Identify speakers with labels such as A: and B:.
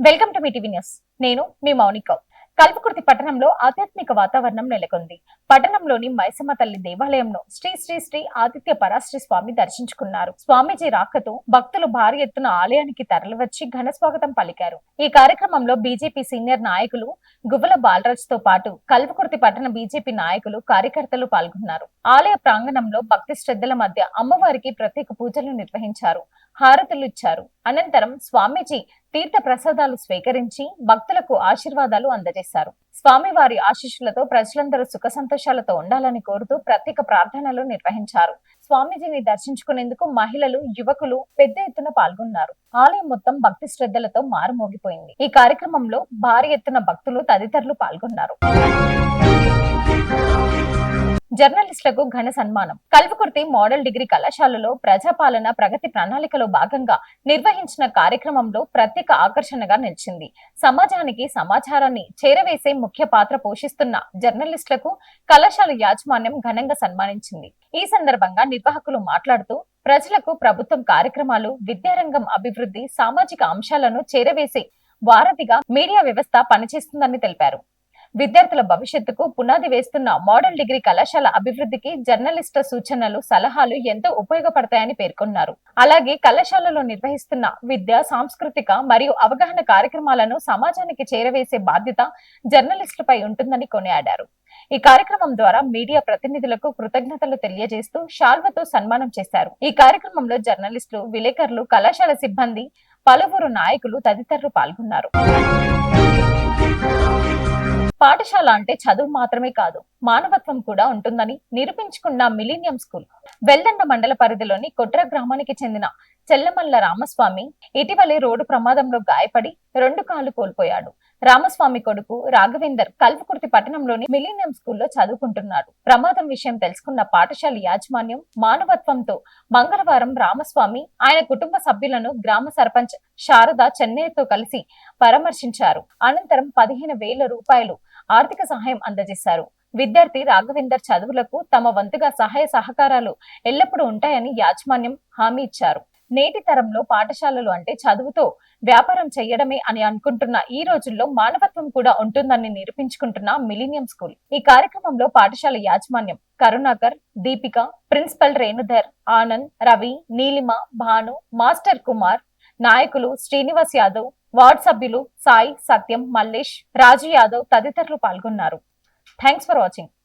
A: Welcome to me TV news. నేను మీ మౌనిక. కల్వకుర్తి పట్టణంలో ఆధ్యాత్మిక వాతావరణం నెలకొంది. పట్టణంలోని మైసమ్మ తల్లి దేవాలయంలో శ్రీ శ్రీ శ్రీ ఆదిత్య పరాశ్రీ స్వామి దర్శించుకున్నారు. స్వామీజీ రాకతో భక్తులు భారీ ఎత్తున ఆలయానికి తరలివచ్చి ఘన స్వాగతం పలికారు. ఈ కార్యక్రమంలో బీజేపీ సీనియర్ నాయకులు గువ్వల బాలరాజ్ తో పాటు కల్వకుర్తి పట్టణ బీజేపీ నాయకులు, కార్యకర్తలు పాల్గొన్నారు. ఆలయ ప్రాంగణంలో భక్తి శ్రద్ధల మధ్య అమ్మవారికి ప్రత్యేక పూజలు నిర్వహించారు. హారతులు ఇచ్చారు. అనంతరం స్వామీజీ తీర్థ ప్రసాదాలు స్వీకరించి భక్తులకు ఆశీర్వాదాలు అందజేశారు. స్వామివారి ఆశీస్సులతో ప్రజలందరూ సుఖ సంతోషాలతో ఉండాలని కోరుతూ ప్రత్యేక ప్రార్థనలు నిర్వహించారు. స్వామీజీని దర్శించుకునేందుకు మహిళలు, యువకులు పెద్ద ఎత్తున పాల్గొన్నారు. ఆలయం మొత్తం భక్తి శ్రద్ధలతో మారుమోగిపోయింది. ఈ కార్యక్రమంలో భారీ ఎత్తున భక్తులు తదితరులు పాల్గొన్నారు. జర్నలిస్టులకు ఘన సన్మానం. కల్వకుర్తి మోడల్ డిగ్రీ కళాశాలలో ప్రజాపాలన ప్రగతి ప్రణాళికలో భాగంగా నిర్వహించిన కార్యక్రమంలో ప్రత్యేక ఆకర్షణగా నిలిచింది. సమాజానికి సమాచారాన్ని చేరవేసే ముఖ్య పాత్ర పోషిస్తున్న జర్నలిస్టులకు కళాశాల యాజమాన్యం ఘనంగా సన్మానించింది. ఈ సందర్భంగా నిర్వాహకులు మాట్లాడుతూ ప్రజలకు ప్రభుత్వం కార్యక్రమాలు, విద్యారంగం అభివృద్ధి, సామాజిక అంశాలను చేరవేసే వారధిగా మీడియా వ్యవస్థ పనిచేస్తుందని తెలిపారు. విద్యార్థుల భవిష్యత్తుకు పునాది వేస్తున్న మోడల్ డిగ్రీ కళాశాల అభివృద్ధికి జర్నలిస్టు సూచనలు, సలహాలు ఎంతో ఉపయోగపడతాయని పేర్కొన్నారు. అలాగే కళాశాలలో నిర్వహిస్తున్న విద్య, సాంస్కృతిక మరియు అవగాహన కార్యక్రమాలను సమాజానికి చేరవేసే బాధ్యత జర్నలిస్టులపై ఉంటుందని కొనియాడారు. ఈ కార్యక్రమం ద్వారా మీడియా ప్రతినిధులకు కృతజ్ఞతలు తెలియజేస్తూ శాల్వతో సన్మానం చేశారు. ఈ కార్యక్రమంలో జర్నలిస్టులు, విలేకరులు, కళాశాల సిబ్బంది, పలువురు నాయకులు తదితరులు పాల్గొన్నారు. పాఠశాల అంటే చదువు మాత్రమే కాదు, మానవత్వం కూడా ఉంటుందని నిరూపించుకున్న మిలీనియం స్కూల్ వెల్దండ మండల పరిధిలోని కొట్ర గ్రామానికి చెందిన చెల్లమల్ల రామస్వామి ఇటీవలే రోడ్డు ప్రమాదంలో గాయపడి 2 కాళ్లు కోల్పోయాడు. రామస్వామి కొడుకు రాఘవేందర్ కల్వకుర్తి పట్టణంలోని మిలీనియం స్కూల్లో చదువుకుంటున్నాడు. ప్రమాదం విషయం తెలుసుకున్న పాఠశాల యాజమాన్యం మానవత్వంతో మంగళవారం రామస్వామి, ఆయన కుటుంబ సభ్యులను గ్రామ సర్పంచ్ శారద చెన్నయ్యతో కలిసి పరామర్శించారు. అనంతరం 15,000 రూపాయలు ఆర్థిక సహాయం అందజేశారు. విద్యార్థి రాఘవేందర్ చదువులకు తమ వంతుగా సహాయ సహకారాలు ఎల్లప్పుడూ ఉంటాయని యాజమాన్యం హామీ ఇచ్చారు. నేటి తరంలో పాఠశాలలు అంటే చదువుతో వ్యాపారం చేయడమే అని అనుకుంటున్న ఈ రోజుల్లో మానవత్వం కూడా ఉంటుందని నిరూపించుకుంటున్న మిలీనియం స్కూల్. ఈ కార్యక్రమంలో పాఠశాల యాజమాన్యం కరుణాకర్, దీపిక, ప్రిన్సిపల్ రేణుధర్, ఆనంద్, రవి, నీలిమ, భాను, మాస్టర్ కుమార్, నాయకులు శ్రీనివాస్ యాదవ్, వార్డ్ సభ్యులు సాయి, సత్యం, మల్లేష్, రాజు యాదవ్ తదితరులు పాల్గొన్నారు. Thanks for watching.